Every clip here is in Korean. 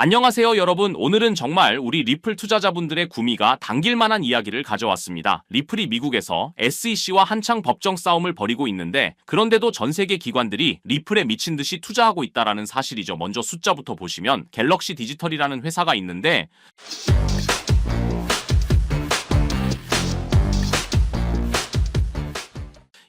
안녕하세요 여러분. 오늘은 정말 우리 리플 투자자분들의 구미가 당길 만한 이야기를 가져왔습니다. 리플이 미국에서 SEC와 한창 법정 싸움을 벌이고 있는데 그런데도 전 세계 기관들이 리플에 미친 듯이 투자하고 있다는 사실이죠. 먼저 숫자부터 보시면 갤럭시 디지털이라는 회사가 있는데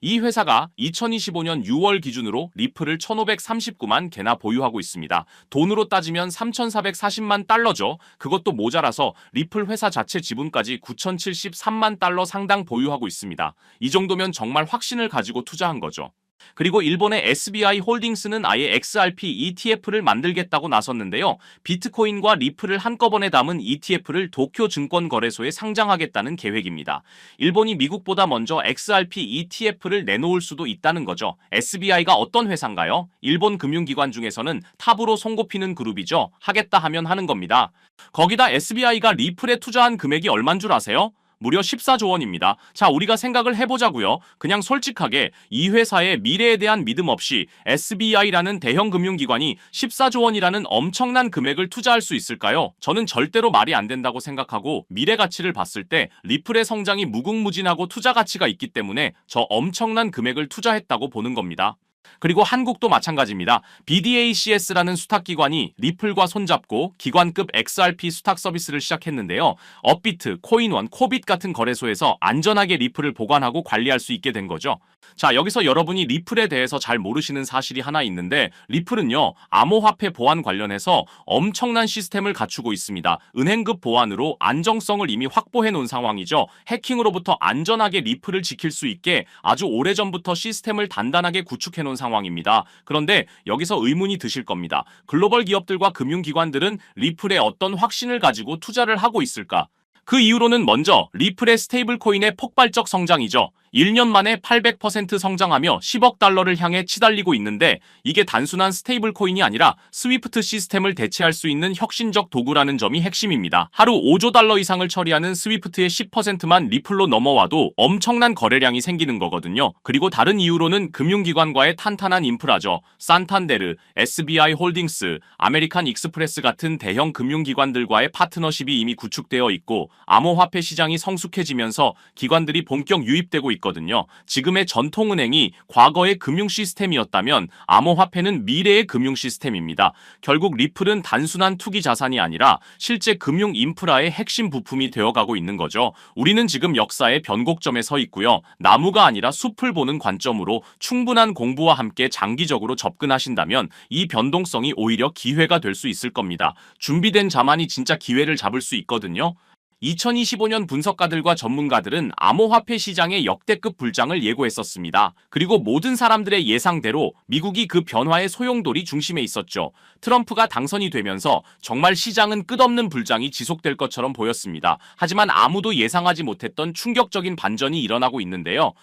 이 회사가 2025년 6월 기준으로 리플을 1,539만 개나 보유하고 있습니다. 돈으로 따지면 3,440만 달러죠. 그것도 모자라서 리플 회사 자체 지분까지 9,073만 달러 상당 보유하고 있습니다. 이 정도면 정말 확신을 가지고 투자한 거죠. 그리고 일본의 SBI 홀딩스는 아예 XRP ETF를 만들겠다고 나섰는데요. 비트코인과 리플을 한꺼번에 담은 ETF를 도쿄 증권거래소에 상장하겠다는 계획입니다. 일본이 미국보다 먼저 XRP ETF를 내놓을 수도 있다는 거죠. SBI가 어떤 회사인가요? 일본 금융기관 중에서는 탑으로 손꼽히는 그룹이죠. 하겠다 하면 하는 겁니다. 거기다 SBI가 리플에 투자한 금액이 얼만 줄 아세요? 무려 14조 원입니다. 자, 우리가 생각을 해보자고요. 그냥 솔직하게 이 회사의 미래에 대한 믿음 없이 SBI라는 대형 금융기관이 14조 원이라는 엄청난 금액을 투자할 수 있을까요? 저는 절대로 말이 안 된다고 생각하고 미래 가치를 봤을 때 리플의 성장이 무궁무진하고 투자 가치가 있기 때문에 저 엄청난 금액을 투자했다고 보는 겁니다. 그리고 한국도 마찬가지입니다. BDACS라는 수탁기관이 리플과 손잡고 기관급 XRP 수탁 서비스를 시작했는데요. 업비트, 코인원, 코빗 같은 거래소에서 안전하게 리플을 보관하고 관리할 수 있게 된 거죠. 자, 여기서 여러분이 리플에 대해서 잘 모르시는 사실이 하나 있는데 리플은요, 암호화폐 보안 관련해서 엄청난 시스템을 갖추고 있습니다. 은행급 보안으로 안정성을 이미 확보해 놓은 상황이죠. 해킹으로부터 안전하게 리플을 지킬 수 있게 아주 오래전부터 시스템을 단단하게 구축해 놓은 상황입니다. 그런데 여기서 의문이 드실 겁니다. 글로벌 기업들과 금융기관들은 리플에 어떤 확신을 가지고 투자를 하고 있을까? 그 이유로는 먼저 리플의 스테이블 코인의 폭발적 성장이죠. 1년 만에 800% 성장하며 10억 달러를 향해 치달리고 있는데 이게 단순한 스테이블 코인이 아니라 스위프트 시스템을 대체할 수 있는 혁신적 도구라는 점이 핵심입니다. 하루 5조 달러 이상을 처리하는 스위프트의 10%만 리플로 넘어와도 엄청난 거래량이 생기는 거거든요. 그리고 다른 이유로는 금융기관과의 탄탄한 인프라죠. 산탄데르, SBI 홀딩스, 아메리칸 익스프레스 같은 대형 금융기관들과의 파트너십이 이미 구축되어 있고 암호화폐 시장이 성숙해지면서 기관들이 본격 유입되고 있거든요. 지금의 전통은행이 과거의 금융 시스템이었다면 암호화폐는 미래의 금융 시스템입니다. 결국 리플은 단순한 투기 자산이 아니라 실제 금융 인프라의 핵심 부품이 되어가고 있는 거죠. 우리는 지금 역사의 변곡점에 서 있고요. 나무가 아니라 숲을 보는 관점으로 충분한 공부와 함께 장기적으로 접근하신다면 이 변동성이 오히려 기회가 될 수 있을 겁니다. 준비된 자만이 진짜 기회를 잡을 수 있거든요. 2025년 분석가들과 전문가들은 암호화폐 시장의 역대급 불장을 예고했었습니다. 그리고 모든 사람들의 예상대로 미국이 그 변화의 소용돌이 중심에 있었죠. 트럼프가 당선이 되면서 정말 시장은 끝없는 불장이 지속될 것처럼 보였습니다. 하지만 아무도 예상하지 못했던 충격적인 반전이 일어나고 있는데요.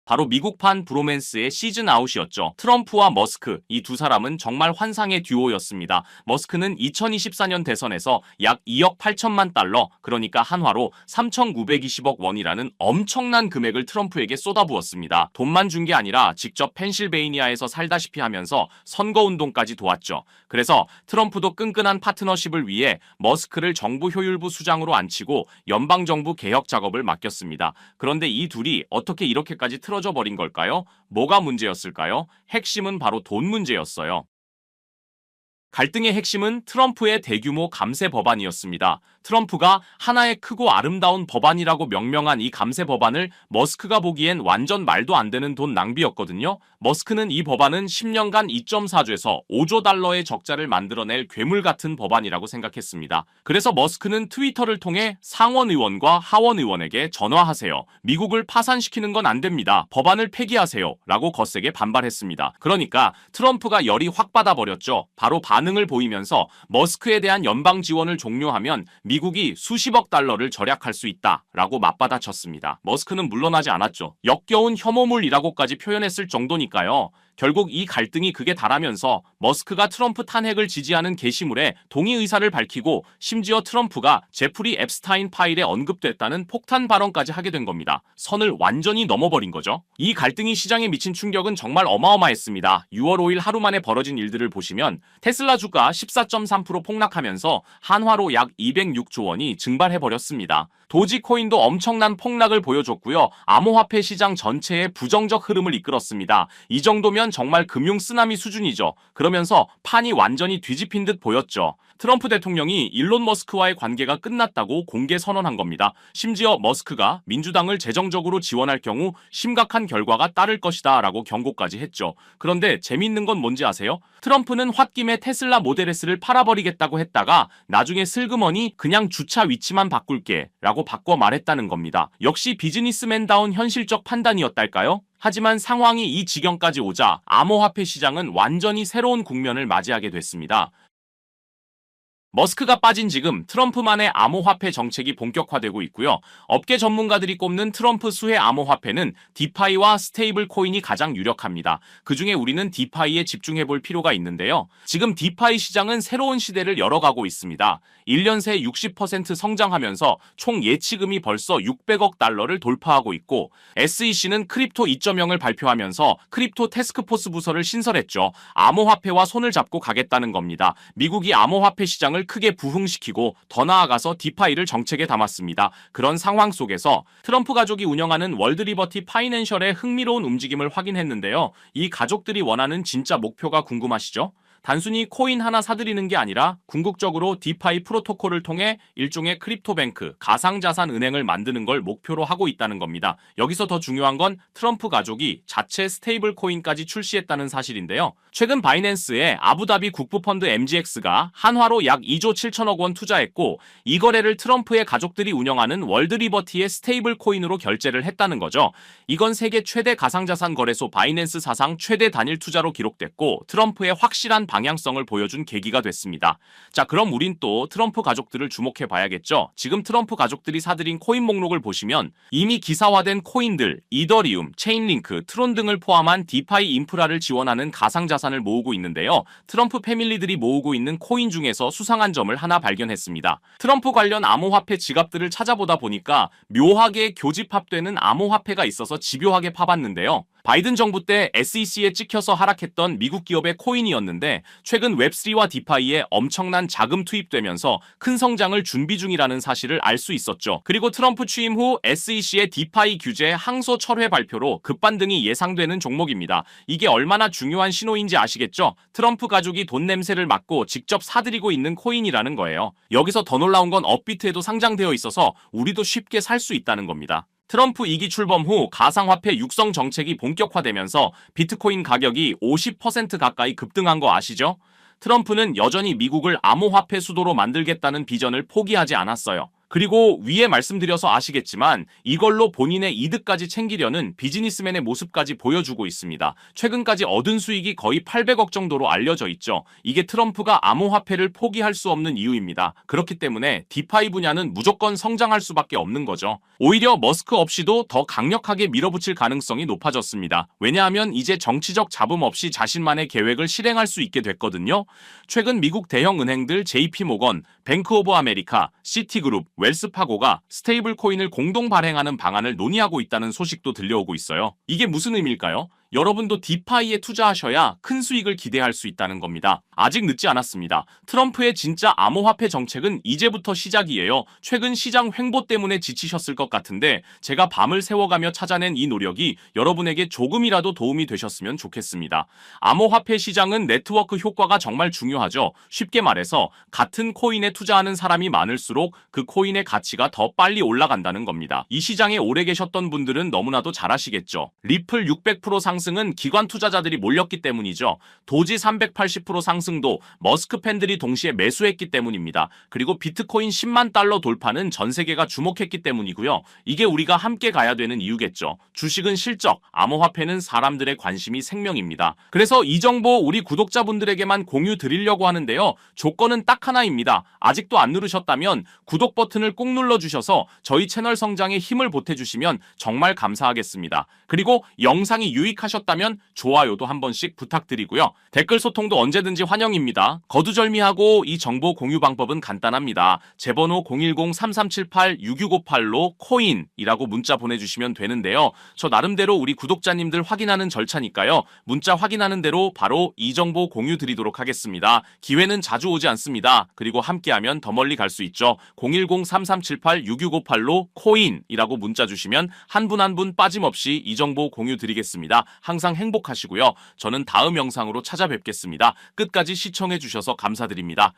바로 미국판 브로맨스의 시즌 아웃이었죠. 트럼프와 머스크, 이 두 사람은 정말 환상의 듀오였습니다. 머스크는 2024년 대선에서 약 2억 8천만 달러, 그러니까 한화로 3,920억 원이라는 엄청난 금액을 트럼프에게 쏟아부었습니다. 돈만 준 게 아니라 직접 펜실베이니아에서 살다시피 하면서 선거운동까지 도왔죠. 그래서 트럼프도 끈끈한 파트너십을 위해 머스크를 정부 효율부 수장으로 앉히고 연방정부 개혁 작업을 맡겼습니다. 그런데 이 둘이 어떻게 이렇게까지 틀어져 버린 걸까요? 뭐가 문제였을까요? 핵심은 바로 돈 문제였어요. 갈등의 핵심은 트럼프의 대규모 감세 법안이었습니다. 트럼프가 하나의 크고 아름다운 법안이라고 명명한 이 감세 법안을 머스크가 보기엔 완전 말도 안 되는 돈 낭비였거든요. 머스크는 이 법안은 10년간 2.4조에서 5조 달러의 적자를 만들어낼 괴물 같은 법안이라고 생각했습니다. 그래서 머스크는 트위터를 통해 상원 의원과 하원 의원에게 전화하세요. 미국을 파산시키는 건 안 됩니다. 법안을 폐기하세요. 라고 거세게 반발했습니다. 그러니까 트럼프가 열이 확 받아버렸죠. 바로 반응을 보이면서 머스크에 대한 연방 지원을 종료하면 미국이 수십억 달러를 절약할 수 있다라고 맞받아쳤습니다. 머스크는 물러나지 않았죠. 역겨운 혐오물이라고까지 표현했을 정도니까요. 결국 이 갈등이 극에 달하면서 머스크가 트럼프 탄핵을 지지하는 게시물에 동의 의사를 밝히고 심지어 트럼프가 제프리 앱스타인 파일에 언급됐다는 폭탄 발언까지 하게 된 겁니다. 선을 완전히 넘어버린 거죠. 이 갈등이 시장에 미친 충격은 정말 어마어마했습니다. 6월 5일 하루 만에 벌어진 일들을 보시면 테슬라 주가 14.3% 폭락하면서 한화로 약 206조 원이 증발해버렸습니다. 도지코인도 엄청난 폭락을 보여줬고요. 암호화폐 시장 전체에 부정적 흐름을 이끌었습니다. 이 정도면 정말 금융 쓰나미 수준이죠. 그러면서 판이 완전히 뒤집힌 듯 보였죠. 트럼프 대통령이 일론 머스크와의 관계가 끝났다고 공개 선언한 겁니다. 심지어 머스크가 민주당을 재정적으로 지원할 경우 심각한 결과가 따를 것이다 라고 경고까지 했죠. 그런데 재밌는 건 뭔지 아세요? 트럼프는 홧김에 테슬라 모델 S를 팔아버리겠다고 했다가 나중에 슬그머니 그냥 주차 위치만 바꿀게 라고 바꿔 말했다는 겁니다. 역시 비즈니스맨다운 현실적 판단이었달까요? 하지만 상황이 이 지경까지 오자 암호화폐 시장은 완전히 새로운 국면을 맞이하게 됐습니다. 머스크가 빠진 지금 트럼프만의 암호화폐 정책이 본격화되고 있고요. 업계 전문가들이 꼽는 트럼프 수혜 암호화폐는 디파이와 스테이블 코인이 가장 유력합니다. 그중에 우리는 디파이에 집중해볼 필요가 있는데요. 지금 디파이 시장은 새로운 시대를 열어가고 있습니다. 1년 새 60% 성장하면서 총 예치금이 벌써 600억 달러를 돌파하고 있고 SEC는 크립토 2.0을 발표하면서 크립토 태스크포스 부서를 신설했죠. 암호화폐와 손을 잡고 가겠다는 겁니다. 미국이 암호화폐 시장을 크게 부흥시키고 더 나아가서 디파이를 정책에 담았습니다. 그런 상황 속에서 트럼프 가족이 운영하는 월드리버티 파이낸셜의 흥미로운 움직임을 확인했는데요. 이 가족들이 원하는 진짜 목표가 궁금하시죠? 단순히 코인 하나 사들이는 게 아니라 궁극적으로 디파이 프로토콜을 통해 일종의 크립토뱅크, 가상자산 은행을 만드는 걸 목표로 하고 있다는 겁니다. 여기서 더 중요한 건 트럼프 가족이 자체 스테이블 코인까지 출시했다는 사실인데요. 최근 바이낸스에 아부다비 국부펀드 MGX가 한화로 약 2조 7천억 원 투자했고 이 거래를 트럼프의 가족들이 운영하는 월드리버티의 스테이블 코인으로 결제를 했다는 거죠. 이건 세계 최대 가상자산 거래소 바이낸스 사상 최대 단일 투자로 기록됐고 트럼프의 확실한 방향성을 보여준 계기가 됐습니다. 자, 그럼 우린 또 트럼프 가족들을 주목해 봐야겠죠. 지금 트럼프 가족들이 사들인 코인 목록을 보시면 이미 기사화된 코인들, 이더리움, 체인링크, 트론 등을 포함한 디파이 인프라를 지원하는 가상자산을 모으고 있는데요. 트럼프 패밀리들이 모으고 있는 코인 중에서 수상한 점을 하나 발견했습니다. 트럼프 관련 암호화폐 지갑들을 찾아보다 보니까 묘하게 교집합되는 암호화폐가 있어서 집요하게 파봤는데요. 바이든 정부 때 SEC에 찍혀서 하락했던 미국 기업의 코인이었는데 최근 웹3와 디파이에 엄청난 자금 투입되면서 큰 성장을 준비 중이라는 사실을 알 수 있었죠. 그리고 트럼프 취임 후 SEC의 디파이 규제 항소 철회 발표로 급반등이 예상되는 종목입니다. 이게 얼마나 중요한 신호인지 아시겠죠? 트럼프 가족이 돈 냄새를 맡고 직접 사들이고 있는 코인이라는 거예요. 여기서 더 놀라운 건 업비트에도 상장되어 있어서 우리도 쉽게 살 수 있다는 겁니다. 트럼프 2기 출범 후 가상화폐 육성 정책이 본격화되면서 비트코인 가격이 50% 가까이 급등한 거 아시죠? 트럼프는 여전히 미국을 암호화폐 수도로 만들겠다는 비전을 포기하지 않았어요. 그리고 위에 말씀드려서 아시겠지만 이걸로 본인의 이득까지 챙기려는 비즈니스맨의 모습까지 보여주고 있습니다. 최근까지 얻은 수익이 거의 800억 정도로 알려져 있죠. 이게 트럼프가 암호화폐를 포기할 수 없는 이유입니다. 그렇기 때문에 디파이 분야는 무조건 성장할 수밖에 없는 거죠. 오히려 머스크 없이도 더 강력하게 밀어붙일 가능성이 높아졌습니다. 왜냐하면 이제 정치적 잡음 없이 자신만의 계획을 실행할 수 있게 됐거든요. 최근 미국 대형 은행들 JP모건, 뱅크 오브 아메리카, 시티그룹, 웰스파고가 스테이블 코인을 공동 발행하는 방안을 논의하고 있다는 소식도 들려오고 있어요. 이게 무슨 의미일까요? 여러분도 디파이에 투자하셔야 큰 수익을 기대할 수 있다는 겁니다. 아직 늦지 않았습니다. 트럼프의 진짜 암호화폐 정책은 이제부터 시작이에요. 최근 시장 횡보 때문에 지치셨을 것 같은데 제가 밤을 새워가며 찾아낸 이 노력이 여러분에게 조금이라도 도움이 되셨으면 좋겠습니다. 암호화폐 시장은 네트워크 효과가 정말 중요하죠. 쉽게 말해서 같은 코인에 투자하는 사람이 많을수록 그 코인의 가치가 더 빨리 올라간다는 겁니다. 이 시장에 오래 계셨던 분들은 너무나도 잘 아시겠죠. 리플 600% 상승은 기관 투자자들이 몰렸기 때문이죠. 도지 380% 상승도 머스크 팬들이 동시에 매수했기 때문입니다. 그리고 비트코인 10만 달러 돌파는 전 세계가 주목했기 때문이고요. 이게 우리가 함께 가야 되는 이유겠죠. 주식은 실적, 암호화폐는 사람들의 관심이 생명입니다. 그래서 이 정보 우리 구독자분들에게만 공유 드리려고 하는데요. 조건은 딱 하나입니다. 아직도 안 누르셨다면 구독 버튼을 꼭 눌러주셔서 저희 채널 성장에 힘을 보태주시면 정말 감사하겠습니다. 그리고 영상이 유익하셨다면 하셨다면 좋아요도 한 번씩 부탁드리고요. 댓글 소통도 언제든지 환영입니다. 거두절미하고 이 정보 공유 방법은 간단합니다. 제 번호 010-3378-6658로 코인이라고 문자 보내주시면 되는데요. 저 나름대로 우리 구독자님들 확인하는 절차니까요. 문자 확인하는 대로 바로 이 정보 공유 드리도록 하겠습니다. 기회는 자주 오지 않습니다. 그리고 함께하면 더 멀리 갈 수 있죠. 010-3378-6658로 코인이라고 문자 주시면 한 분 한 분 빠짐없이 이 정보 공유 드리겠습니다. 항상 행복하시고요. 저는 다음 영상으로 찾아뵙겠습니다. 끝까지 시청해 주셔서 감사드립니다.